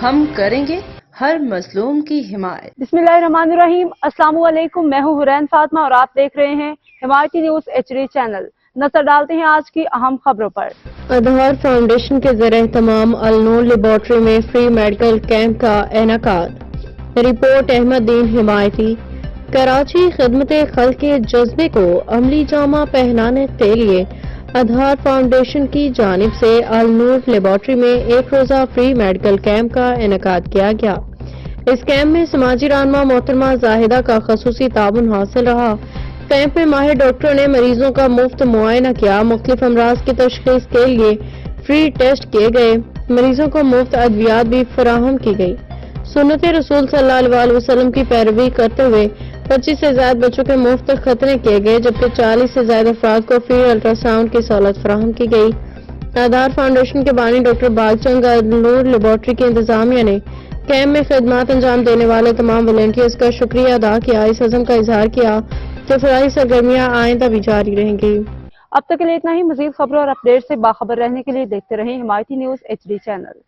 ہم کریں گے ہر مظلوم کی حمایت۔ بسم اللہ الرحمن الرحیم۔ السلام علیکم، میں ہوں حرین فاطمہ اور آپ دیکھ رہے ہیں حمایتی نیوز HD چینل۔ نظر ڈالتے ہیں آج کی اہم خبروں پر۔ آدھار فاؤنڈیشن کے زیر اہتمام النور لیبارٹری میں فری میڈیکل کیمپ کا انعقاد۔ رپورٹ احمد دین حمایتی۔ کراچی خدمت خلق کے جذبے کو عملی جامہ پہنانے کے لیے آدھار فاؤنڈیشن کی جانب سے النور لیبارٹری میں ایک روزہ فری میڈیکل کیمپ کا انعقاد کیا گیا۔ اس کیمپ میں سماجی رہنما محترمہ زاہدہ کا خصوصی تعاون حاصل رہا۔ کیمپ میں ماہر ڈاکٹروں نے مریضوں کا مفت معائنہ کیا، مختلف امراض کی تشخیص کے لیے فری ٹیسٹ کیے گئے، مریضوں کو مفت ادویات بھی فراہم کی گئی۔ سنت رسول صلی اللہ علیہ وسلم کی پیروی کرتے ہوئے 25 سے زائد بچوں کے مفت ختنے کیے گئے، جبکہ 40 سے زائد افراد کو فری الٹرا ساؤنڈ کی سہولت فراہم کی گئی۔ آدھار فاؤنڈیشن کے بانی ڈاکٹر باغ چند النور لیبارٹری کی انتظامیہ نے کیمپ میں خدمات انجام دینے والے تمام والنٹیئرز کا شکریہ ادا کیا، اس عزم کا اظہار کیا کہ فلاحی سرگرمیاں آئندہ بھی جاری رہیں گی۔ اب تک کے لیے اتنا ہی۔ مزید خبروں اور اپڈیٹ سے باخبر رہنے کے لیے دیکھتے رہیں حمایتی نیوز HD چینل۔